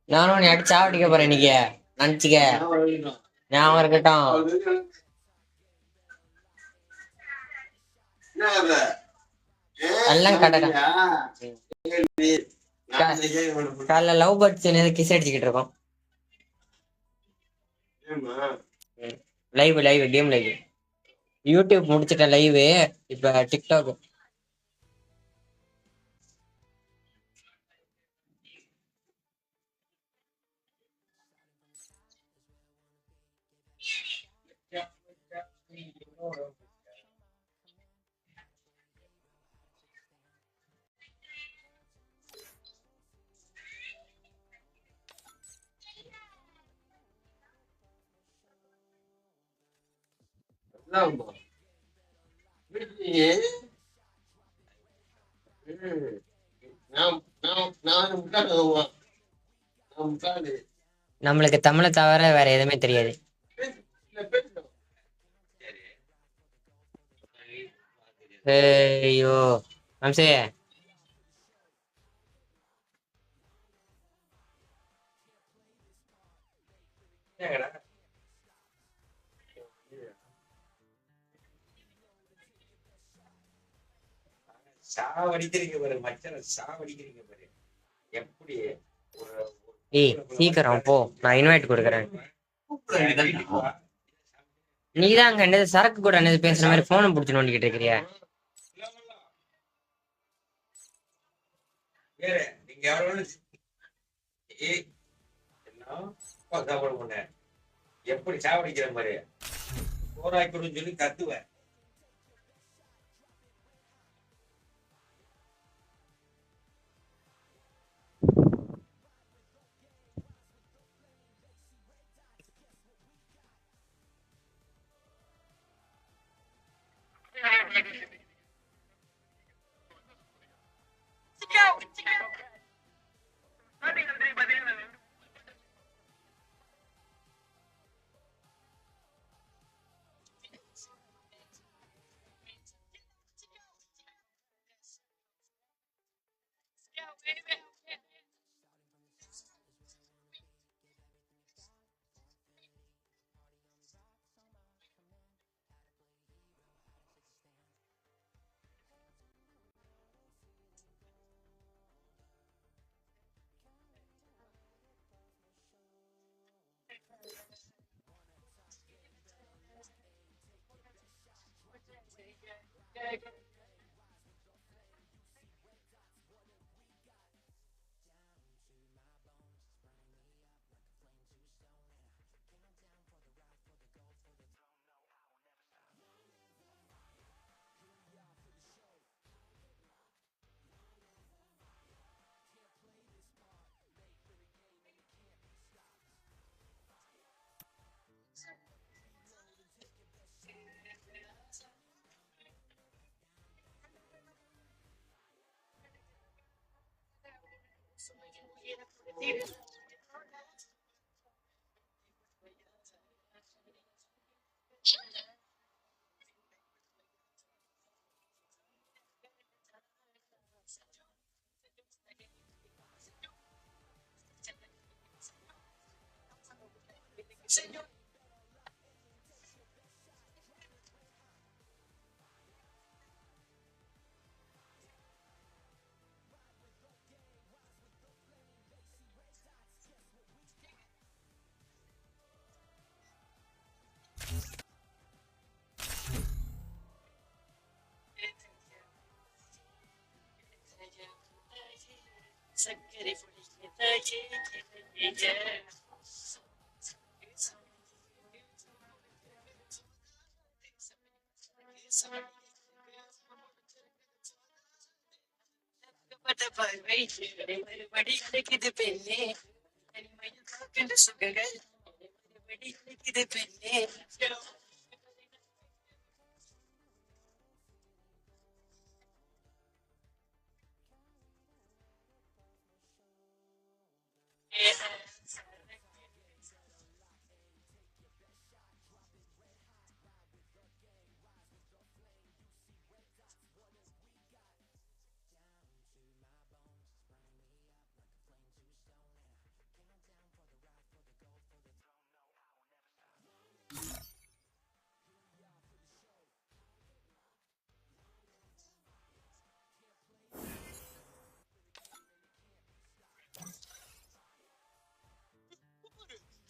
நானும் நீ அடிச்சு சாவடிக்க போறேன் இன்னைக்கு நினைச்சுக்க ஞாபகம் இருக்கட்டும். எல்லாம் கடை காலைல லவ் பேர்ட்ஸ் கிஸ் அடிச்சுக்கிட்டு இருக்கோம். Live game live. யூடியூப் முடிச்சிட்டேன் லைவ். இப்ப டிக்டாக். நம்மளுக்கு தமிழை தவிர வேற எதுவுமே தெரியாது. ஐயோ வம்சே சாவடிக்கிறீங்க பாரு மச்சனை, சாவடிக்கிறீங்க பாரு. எப்படி ஏய் சீக்கிரம் போ, நான் இன்வைட் கொடுக்குறேன். நீதான் அங்க என்னது சரக்கு கூட என்னது பேசுற மாதிரி போனை பிடிச்சு நோண்டிக்கிட்டு இருக்கிறியா? நீங்க எவ்வளவு சாப்பாடு பண்ண எப்படி சாவடிக்கிற மாதிரி போராக்கணும்னு சொல்லி கத்துவேன்.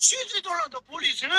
去最多了的玻璃城。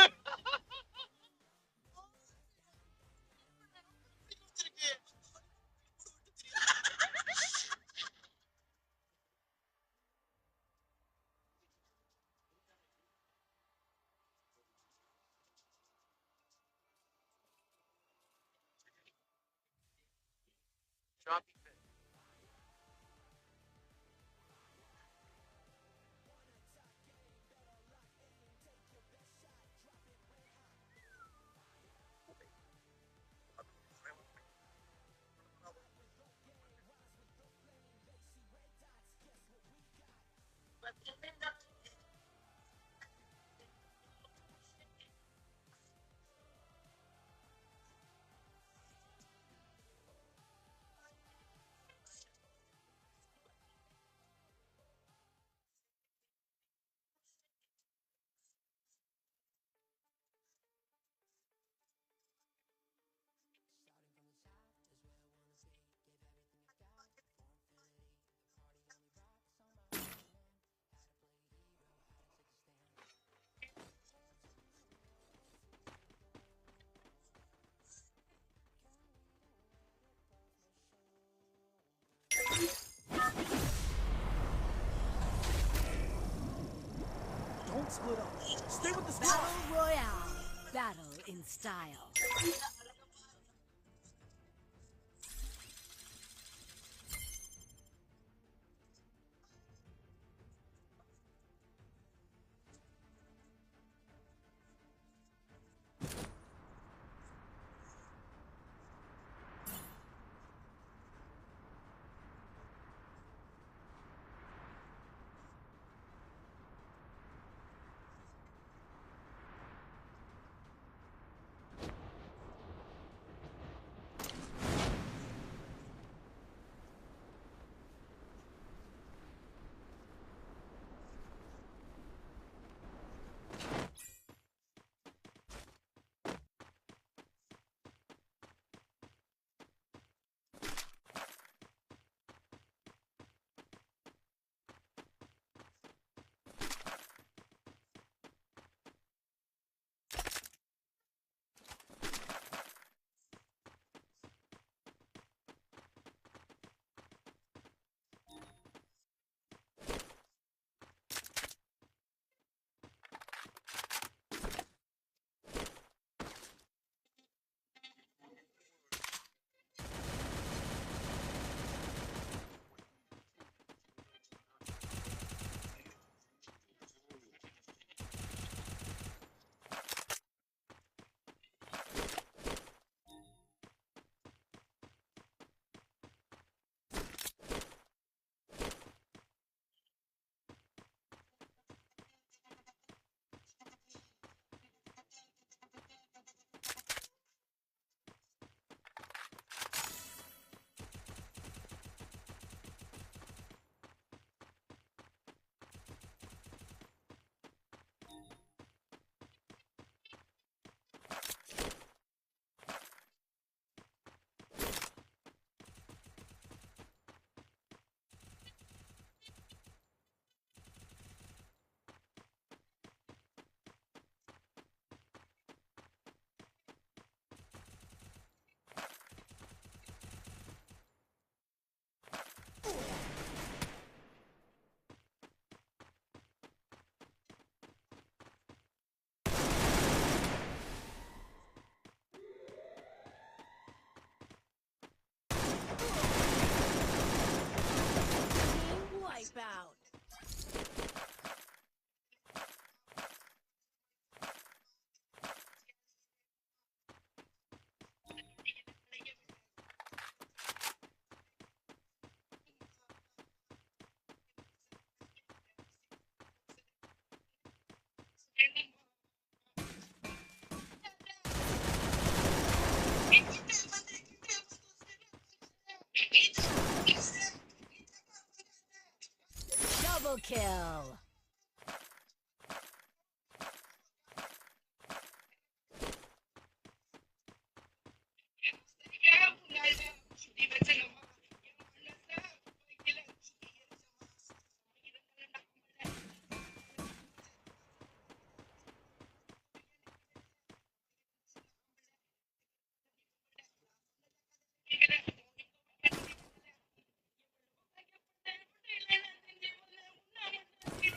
Don't split up. Stay with the squad. Battle Royale. Battle in style. Double kill.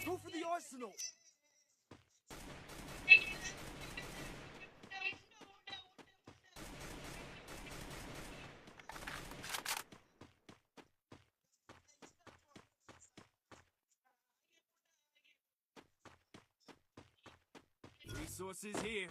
Go for the arsenal. Resources here.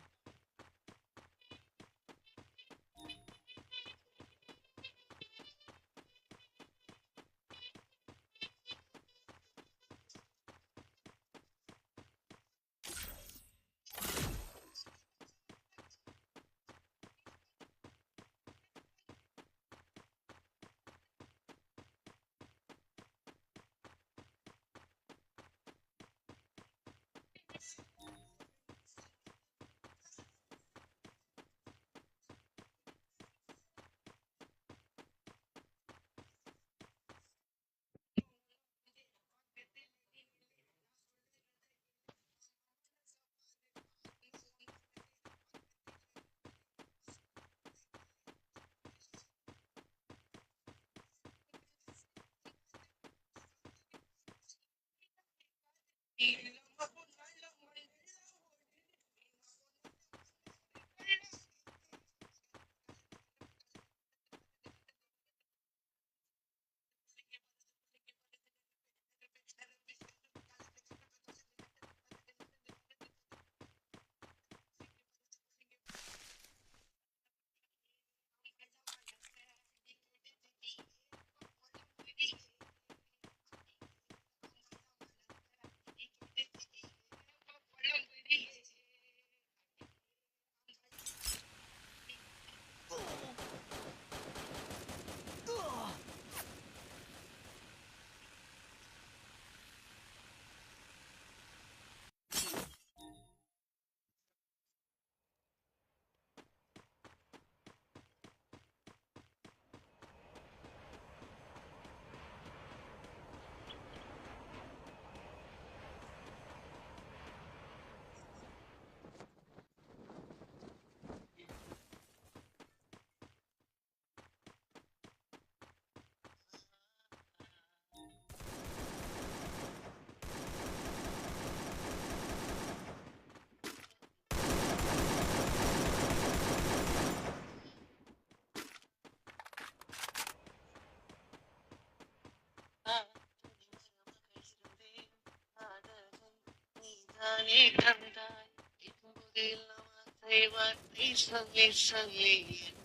சொல்லி சொல்லி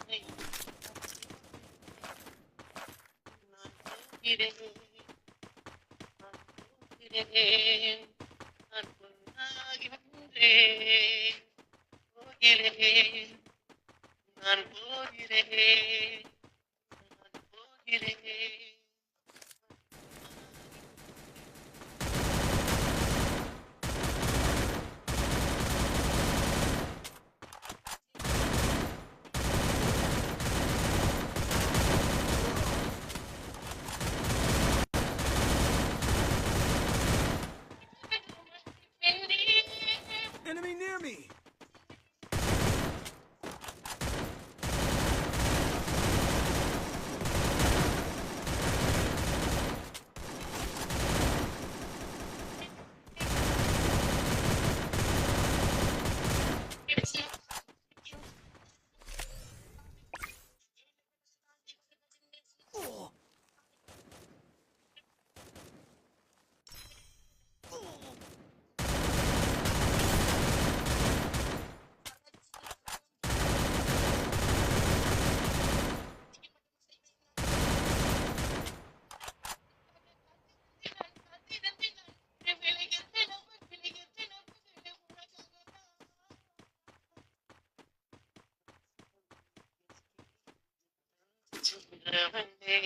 என்னை நான் போகிறேன், நான் போகிறேன், நான் பொன்னாகின்றேன், போகிறேன், நான் போகிறேன், நான் போகிறேன். Enemy near me. சென்றவனே,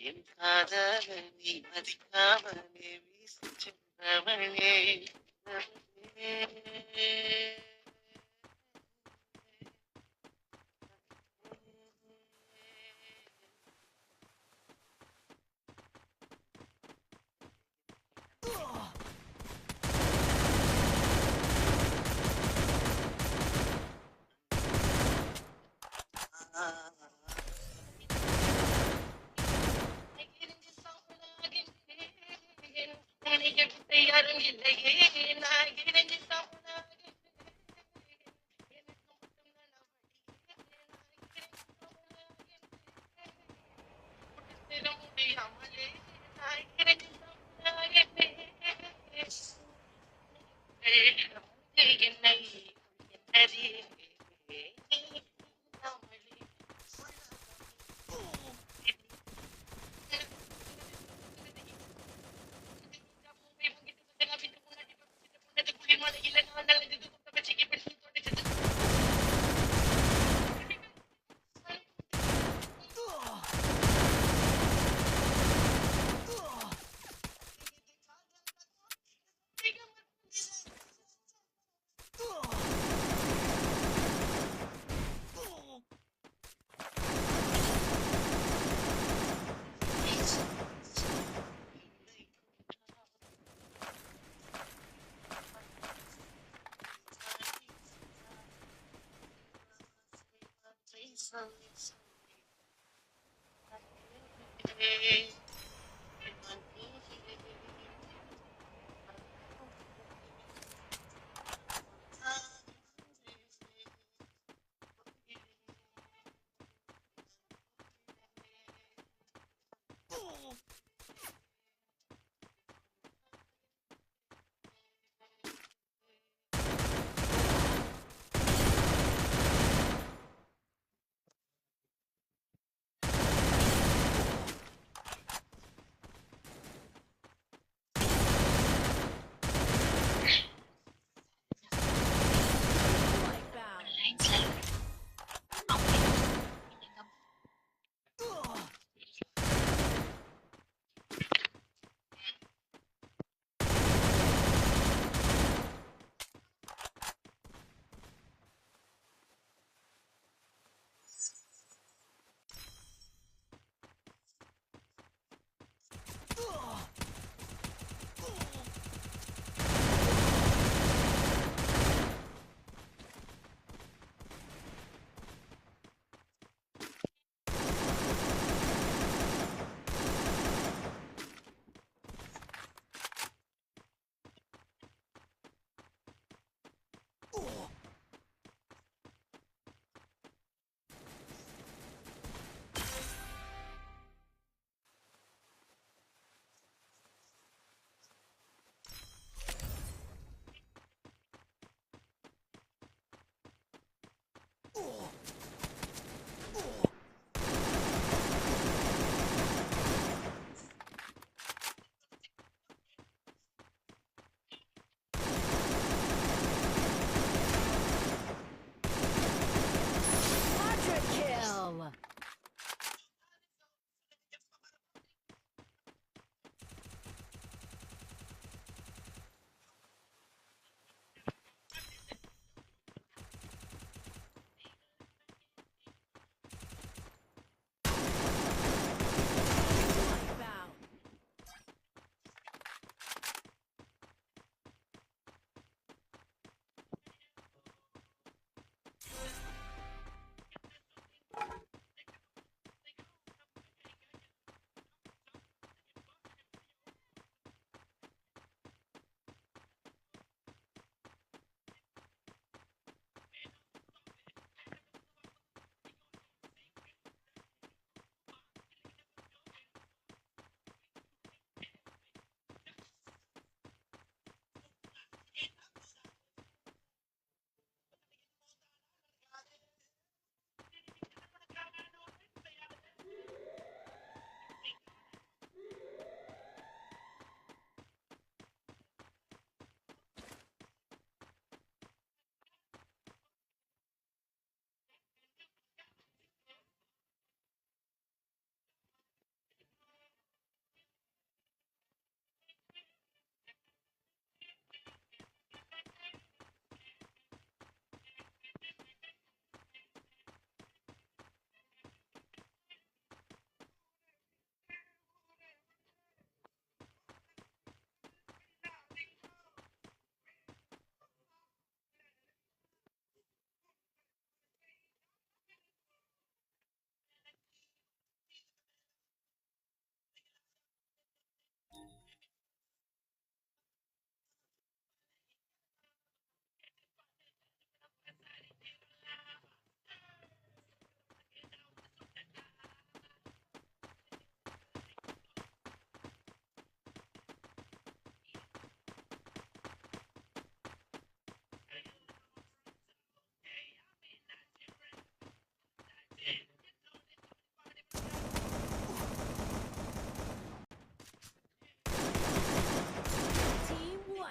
என் காதலை நீ மதிக்காமலே வீசி அவளே அவளே யாரும் இல்லையே நான் இணைஞ்சு முடியாமலே நான் இணைஞ்சு என்னை என்னதே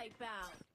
Wipeout.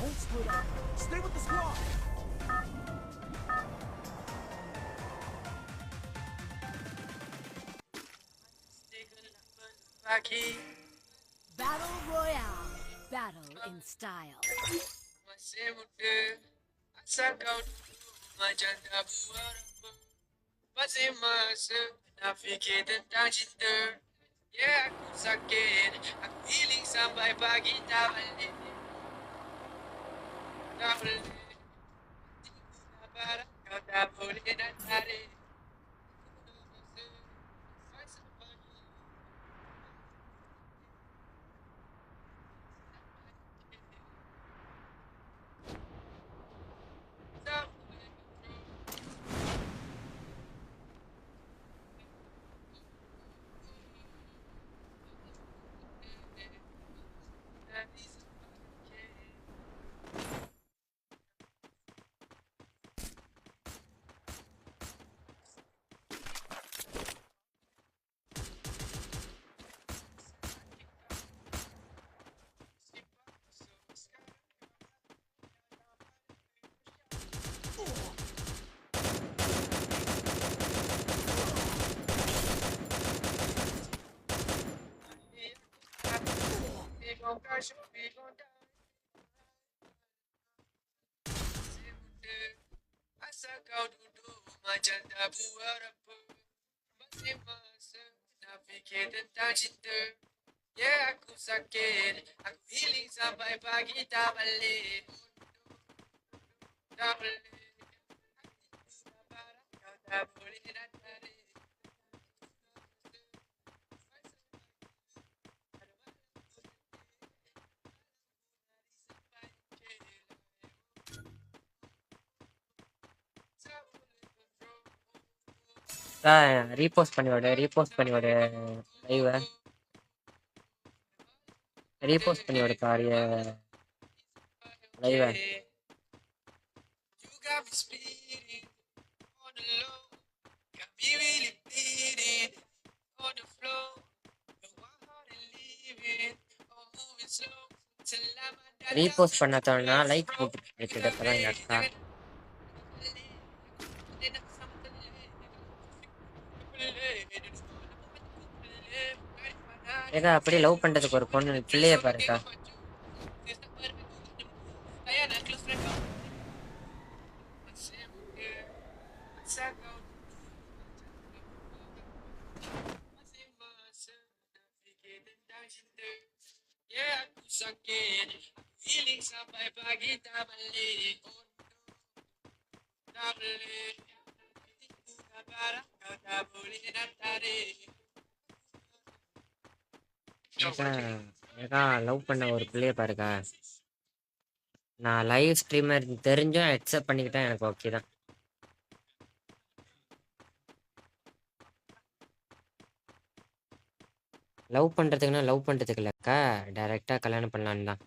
Don't split up. Stay with the squad. Battle Royale. Battle in style. Masih muda, asal kau dulu macam tak buat apa. Masih masa nak fikir tentang cinta. Ya aku sakit, aku healing sampai pagi tak balik. Tak boleh, sabar kau tak boleh nak tarik. Asal kau duduk macam tak buat apa. Masih masa nak fikir tentang cinta. Ya aku sakit, aku healing sampai pagi tak balik. Tak boleh, sabar kau tak boleh nak tarik. Repost பண்ணி விடு live repost பண்ணி விடு காரிய live You got me speeding on the low, got me really bleeding on the floor. No, I'm hardly leaving or moving slow till I'm under. Repost பண்ணத்தோன்னா like போட்டு அப்பதான் அக்கா ஏதா அப்படியே லவ் பண்றதுக்கு ஒரு பொண்ணு பிள்ளைய பாருக்கா sakit. Feeling sampai pagi tak balik. Oh no, tak balik. Hatiku tak parah, kau tak boleh nak tarik. ஏக்கா லவ் பண்ண ஒரு பிள்ளைய பாருக்கா. நான் லைவ் ஸ்ட்ரீமர் தெரிஞ்சும் அக்செப்ட் பண்ணிக்கிட்டா எனக்கு ஓகே தான். லவ் பண்ணுறதுக்குன்னா லவ் பண்ணுறதுக்கு இல்லைக்கா, டைரெக்டாக கல்யாணம் பண்ணலான்னு தான்.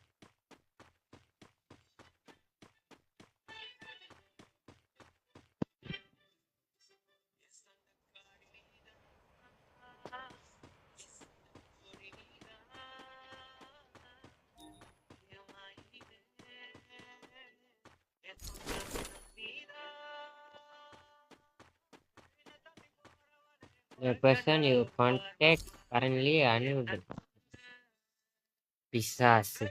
The person you contact currently unavailable. பிசாசு.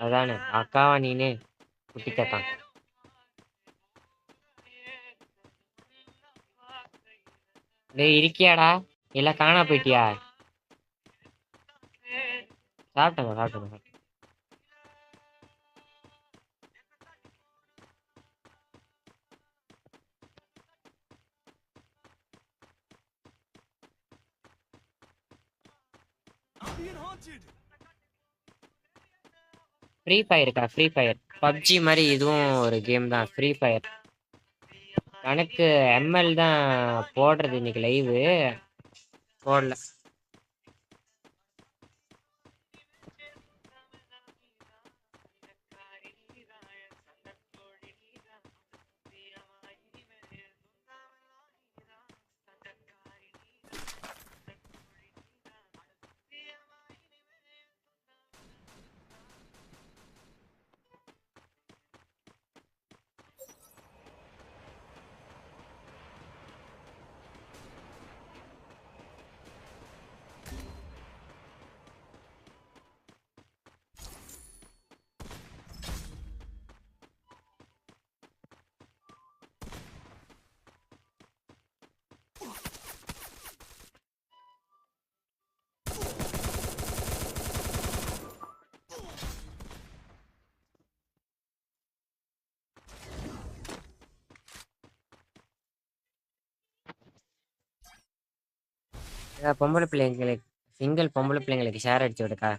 அதானே அக்காவா நீனே குட்டிக்கத்தான். டேய் இருக்கியாடா, இல்லை காணா போயிட்டியா? சாப்பிட்டேங்க. I'm being haunted. Free fire இருக்கா? ஃப்ரீ ஃபயர் பப்ஜி மாதிரி இதுவும் ஒரு கேம் தான். ஃப்ரீ ஃபயர் எனக்கு எம்எல் தான் போடுறது. இன்னைக்கு லைவு போடல. பொம்பளை பிள்ளைங்களுக்கு, சிங்கிள் பொம்பளை பிள்ளைங்களுக்கு ஷேர் அடிச்சு விடுக்கா.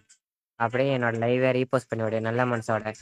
அப்படியே என்னோட லைவை ரீபோஸ்ட் பண்ணி விடு நல்ல மனசோட.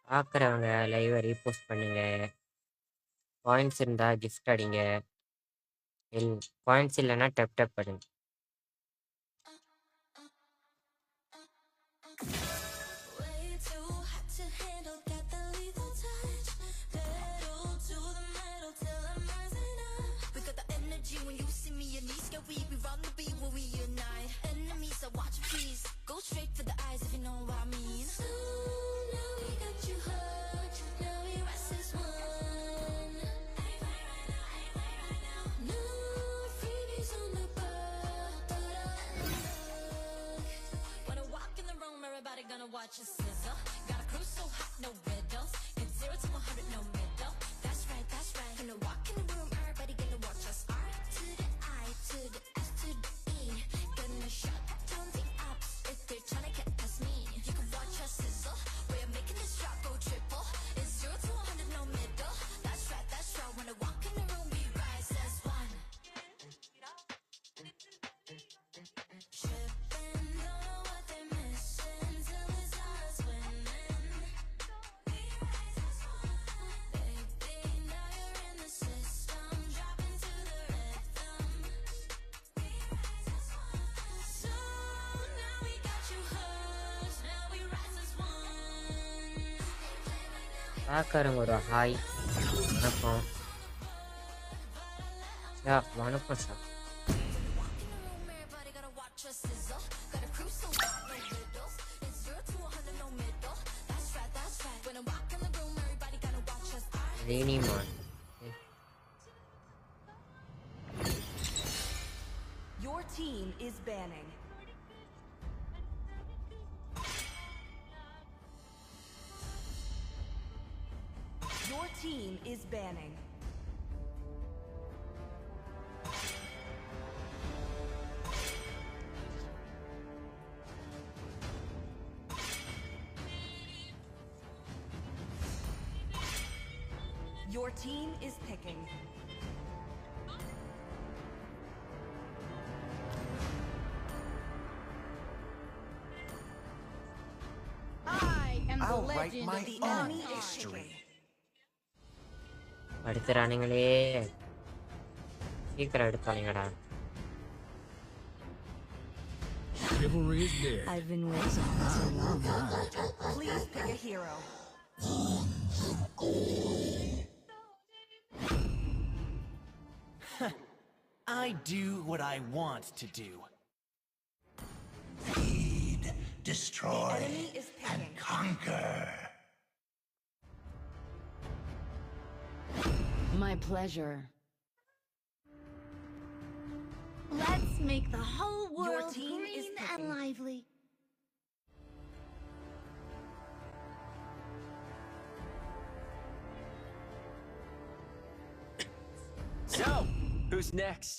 பார்க்குறவங்க லைவை ரீபோஸ்ட் பண்ணுங்க. பாயிண்ட்ஸ் இருந்தா கிஃப்ட் அடிங்க. பாயிண்ட்ஸ் இல்லைன்னா டப் டப் பண்ணுங்க. Gonna watch us sizzle. Got a crew so hot, no riddles. It's 0 to 100, no middle. That's right, that's right. Gonna walk in the room, everybody gonna watch us. R to the I to the S to the E. Gonna shut down the ups if they're trying to get past me. You can watch us sizzle. We're making this drop go triple. It's 0 to 100, no middle. That's right, that's right. When I walk in the room, we rise as one. Tripping, don't know what they're missing. Till it's us winning. We rise as one. Baby, now you're in the system. Drop into the rhythm. We rise as one. So now we got you hooked. Now we rise as one. பார்க்குறவங்க ஒரு hi. வணக்கம். வணக்கம் sir. Walk in the room, everybody gotta watch us sizzle. Got a crew so hot, no riddles. It's 0 to 100, no middle. That's right, that's right. When I walk in the room, everybody gotta watch us. ரேனிமான். Your team is banning. Your team is banning. Your team is picking. I am the I'll write legend my of the The own enemy is history. picking. அடுத்துறானுங்களே. சீக்கிரம் எடுத்தானுங்கடா. Chivalry is dead. I've been waiting so long. Please pick a hero. I do what I want to do. Feed, The destroy, enemy is picking. conquer. My pleasure. Let's make the whole Your world team is green and picking. lively. So, who's next?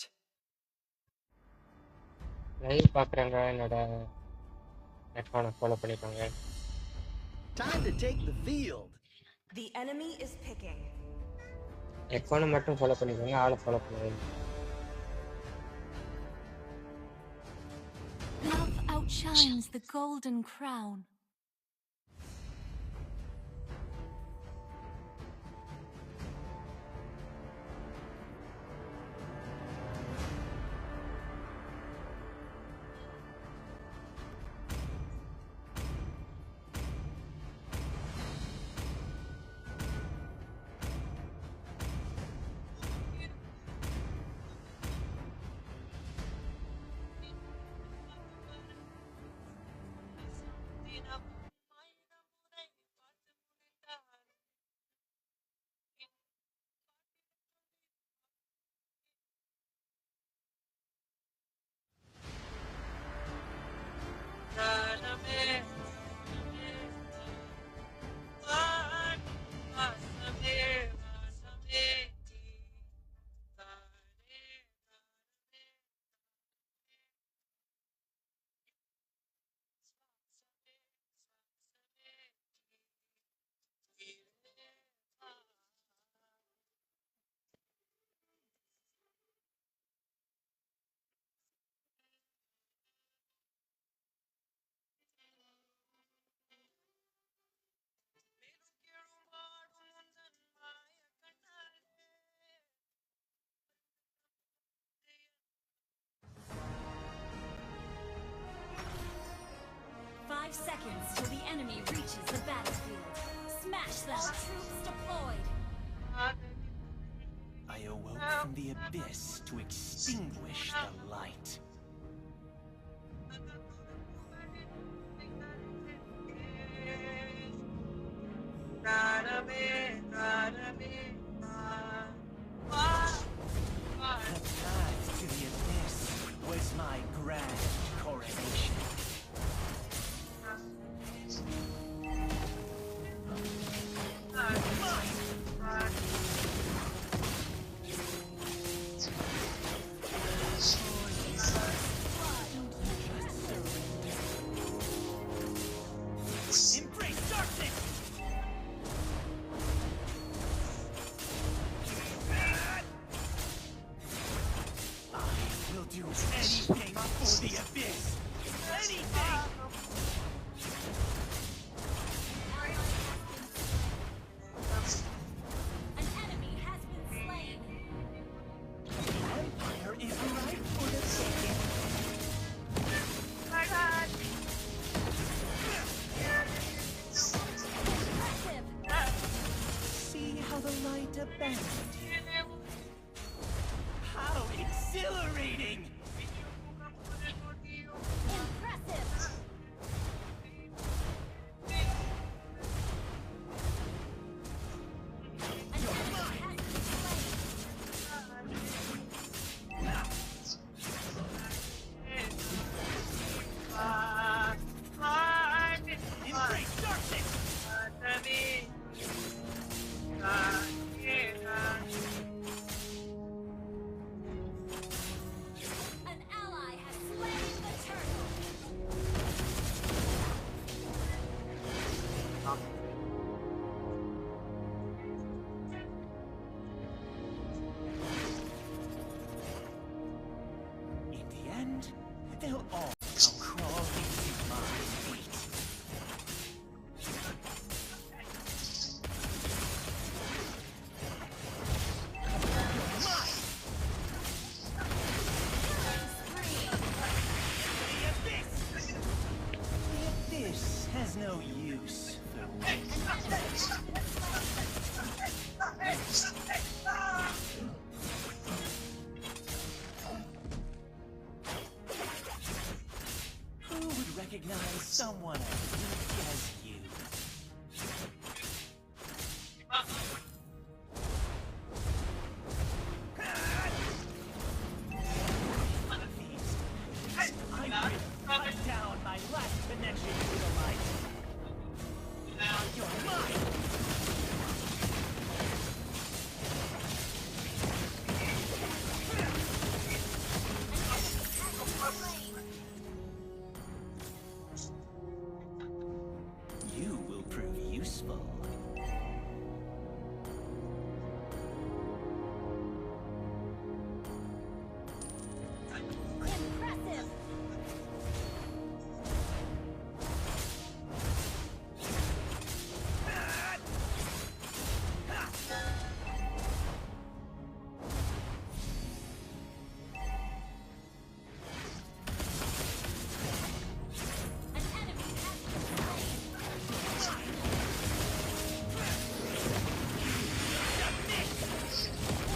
Live பார்க்குறவங்க என்னோட அக்கௌண்ட்டை follow பண்ணிக்கோங்க. Time to take the field. The enemy is picking. அக்கௌண்ட்டை மட்டும் follow பண்ணிக்கோங்க. ஆளை follow பண்ணுங்க. Love outshines the golden crown. seconds till the enemy reaches the battlefield. Smash them! Troops deployed! I awoke from the abyss to extinguish the light. The path to the abyss was my grand coronation. Embrace darkness! I will do anything for the abyss! Anything! An enemy has been slain! Empire is ripe for the taking. Impressive! See how the light abandoned you. How exhilarating! Impressive! An enemy has been slain! Embrace darkness! An ally has slain the turtle! In the end, they'll all come crawling to my feet. The abyss has no use for me. Who would recognize someone as weak as you? I will cut down my last connection to the light. Now you're mine! You will prove useful. Impressive! An enemy has been slain!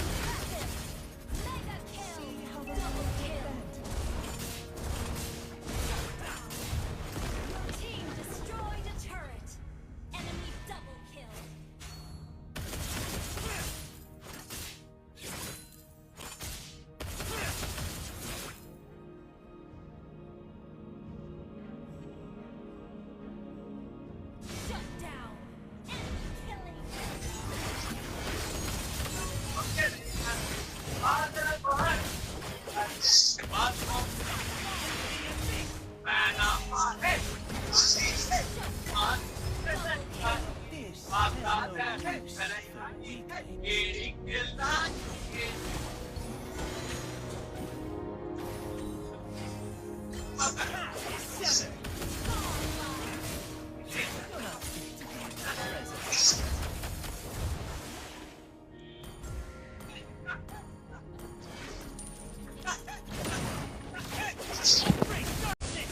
Impressive! Mega kill! Double kill! Team destroyed a turret! Enemy double kill! Shut down! Enemy killing! This has no use for weaklings. Seven. You're not fit to be in my presence. Embrace darkness!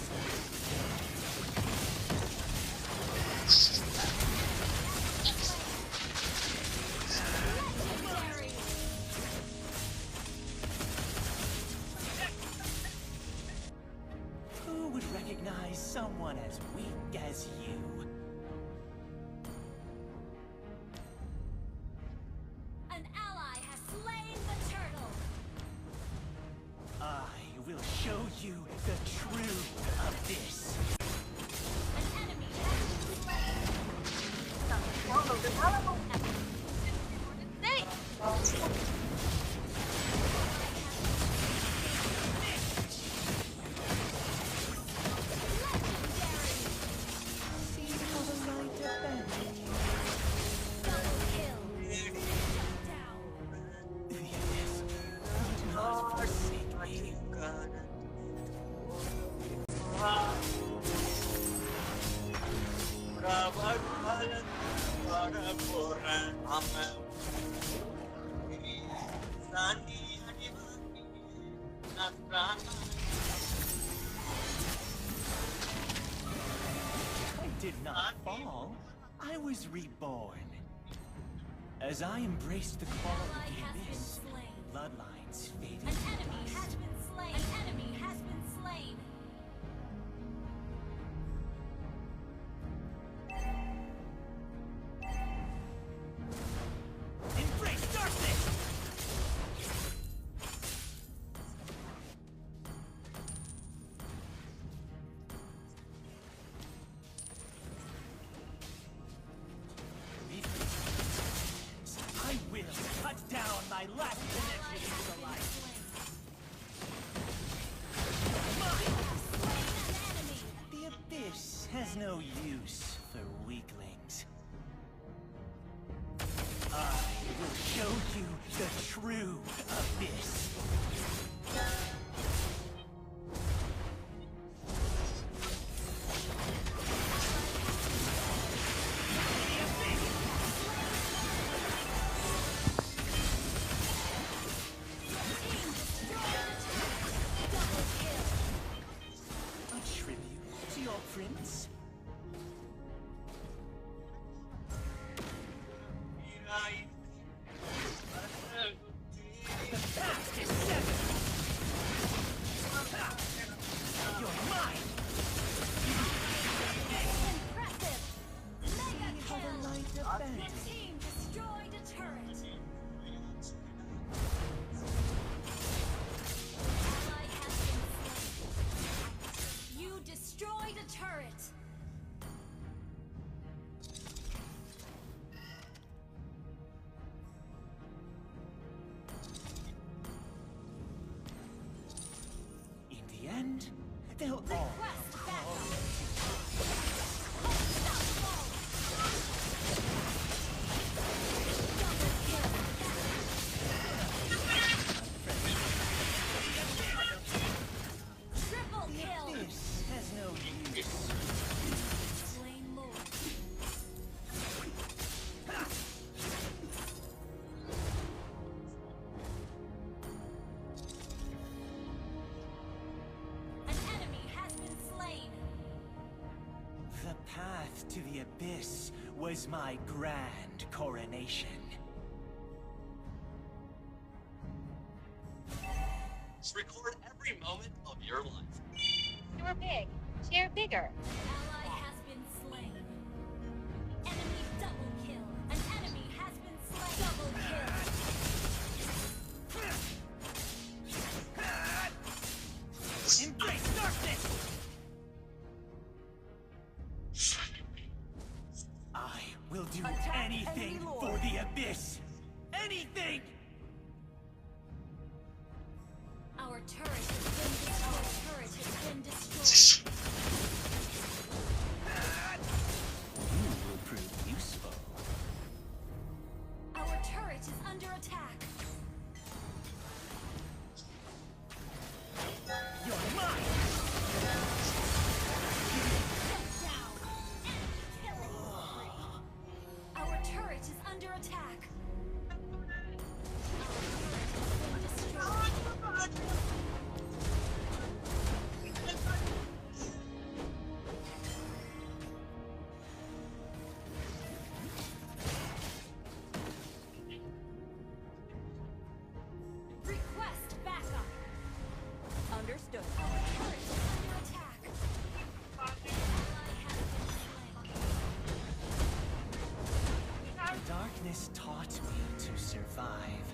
I did not fall. I was reborn. As I embraced the call of Ally the has been abyss, slain. bloodlines faded An to enemy dust. has been slain. An enemy has been slain. Embrace darkness! I will cut down my last connection to the light. The abyss has no use for weaklings. I will show you the true abyss. A tribute to your prince? The past is severed. You're mine. Impressive. Mega How the kill. light The abandons. team destroyed a turret. Ally has been slain. You destroyed a turret. In the end, they'll all Request come backup. Triple kill. This has no use. Slain Lord. An enemy has been slain. The path to the abyss was my grand coronation. Record every moment of your life. You're big. Share bigger. Ally has been slain. Enemy double kill. An enemy has been slain. Double kill. Embrace darkness! I will do Attack anything enemy lord. for the abyss! Anything! Our turret has been destroyed. You will prove useful. Our turret is under attack. You're mine! Shut down. Enemy killing spree. Our turret is under attack. Our turret has been destroyed. Request backup. Understood. Our turret is under attack. Ally has been slain. The darkness taught me to survive.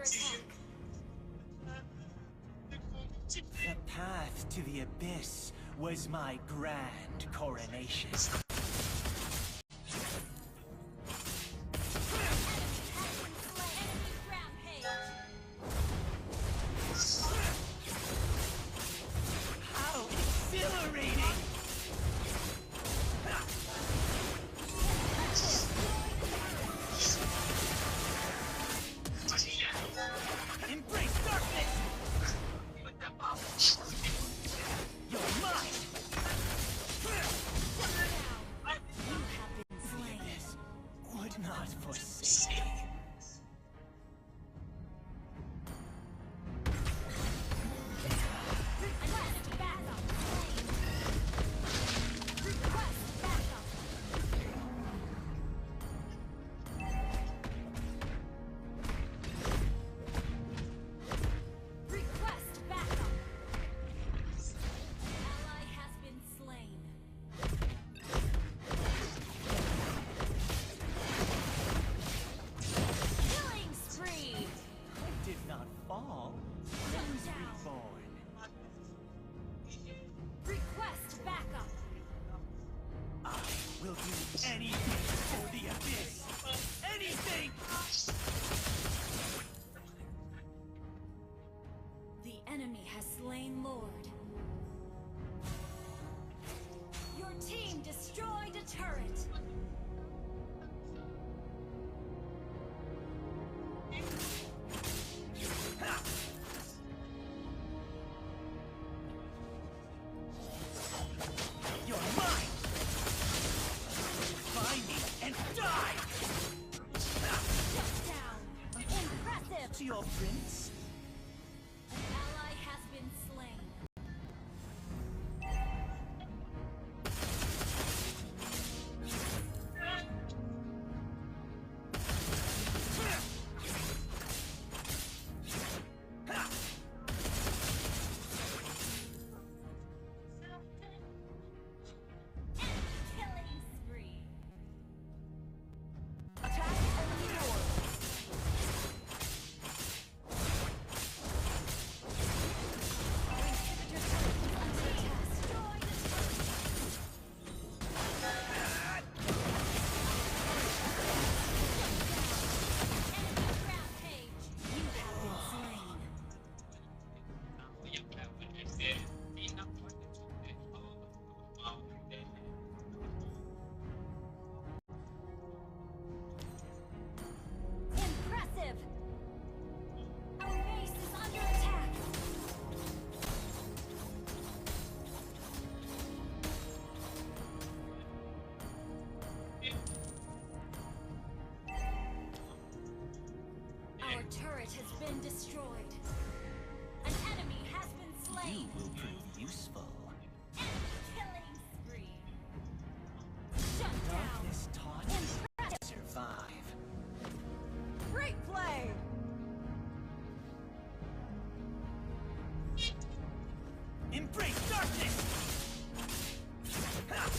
under attack. The path to the abyss was my grand coronation. How exhilarating! Embrace darkness! You're mine! Would not forsake me. Request backup. Request backup. Request backup. Ally has been slain. Killing spree. I did not fall. I was reborn. Request backup. I will do anything for the abyss. Anything! The enemy has slain Lord. Your team destroyed a turret. You're mine! Find me and die! Shut down. Impressive. To your prince? An ally has been slain. Killing spree. Attack enemy Lord. Impressive! Our base is under attack! Our turret has been destroyed. An enemy has been You slain. will prove useful. Enemy killing spree. Shut down. Darkness taught me to survive. Great play. Embrace darkness! Ha!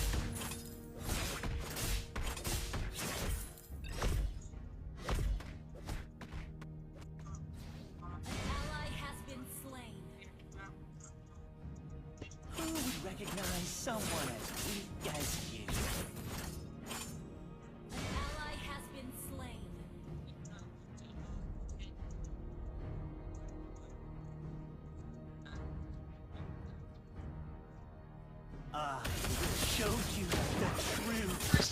An ally has been slain. Who would recognize someone as weak as you? An ally has been slain. I will show you the true abyss.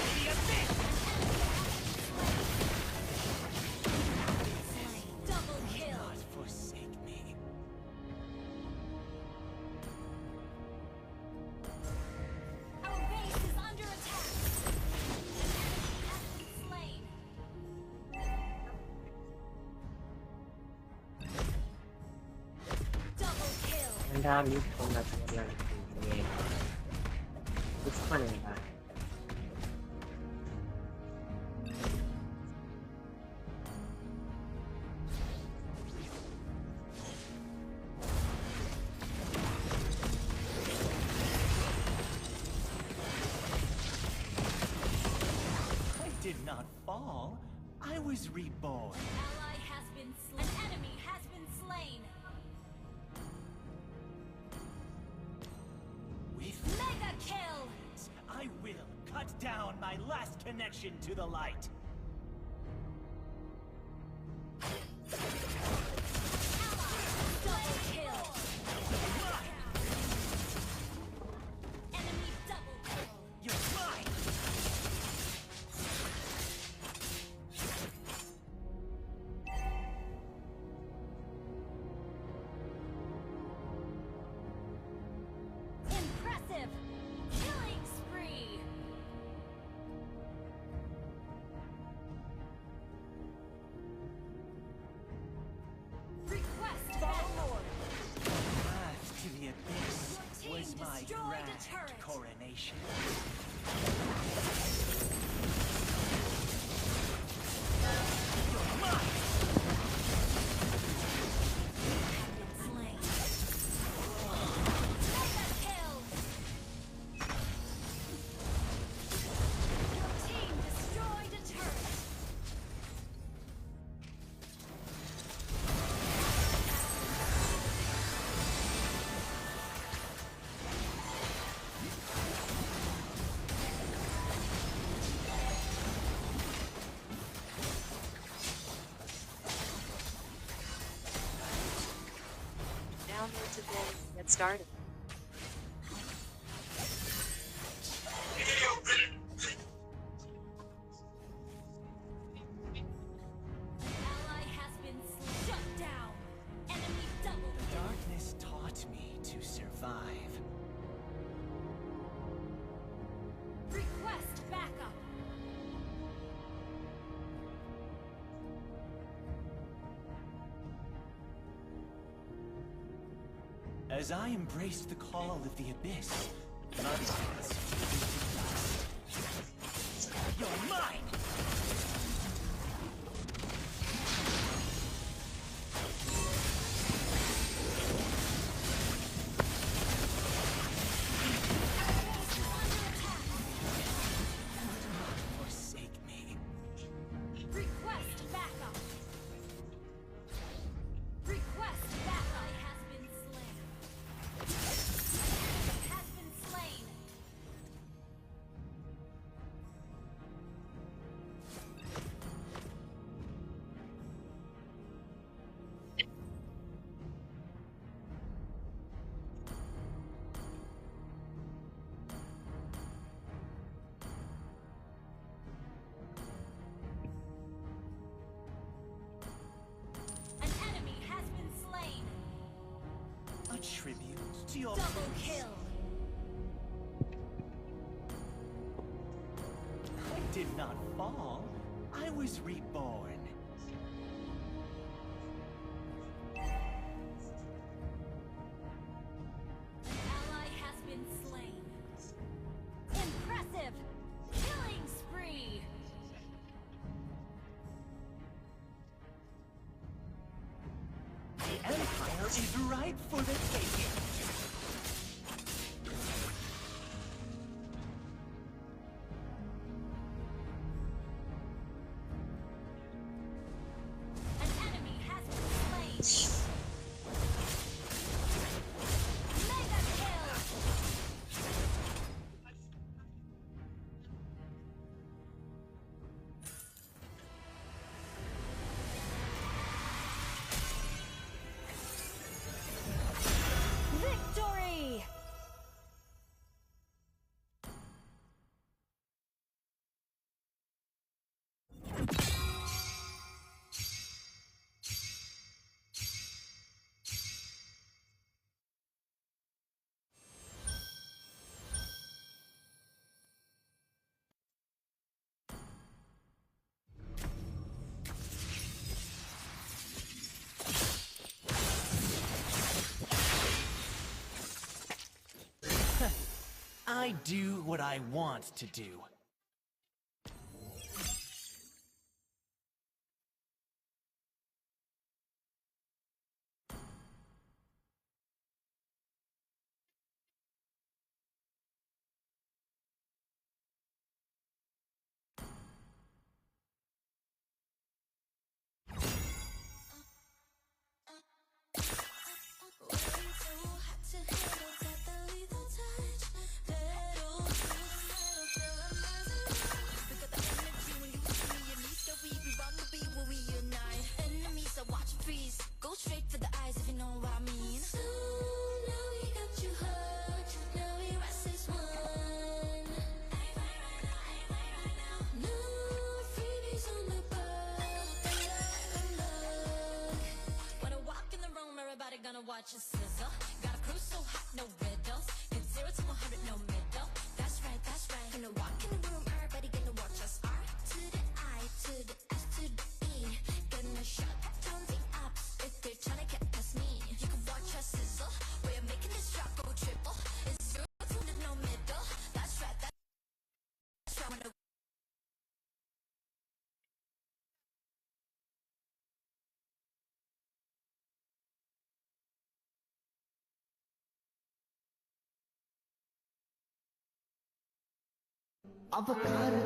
The abyss! Slain. Double Do kill. not forsake me. Our base is under attack. An enemy has been slain. Double kill. ஏன்டா mute பண்ண சொல்லலாம் push பண்ணுங்கடா. fall, I was reborn. Ally has been slain. An enemy has been slain. With Mega kill. I will cut down my last connection to the light. Double kill. Enemy double kill. You're mine! Impressive. Killing spree. Request forward. Path to the abyss Your team was my destroyed a grand turret. coronation. You're mine! Been slain. Mega kill. Your team destroyed a turret. Download today. Get started. Ally has been shut down. Enemy double The kill. darkness taught me to survive. Request backup. As I embraced the call of the abyss, nonsense faded to dust. You're mine! Forsake me. Request backup. Request backup has been slain. Has been slain. An enemy has been slain. A tribute to your Double grace. kill. I did not fall. I was reborn. An ally has been slain. Impressive. Killing spree. The Empire is ripe for the taking. An enemy has been slain. Mega kill. Victory! I do what I want to do. அவ car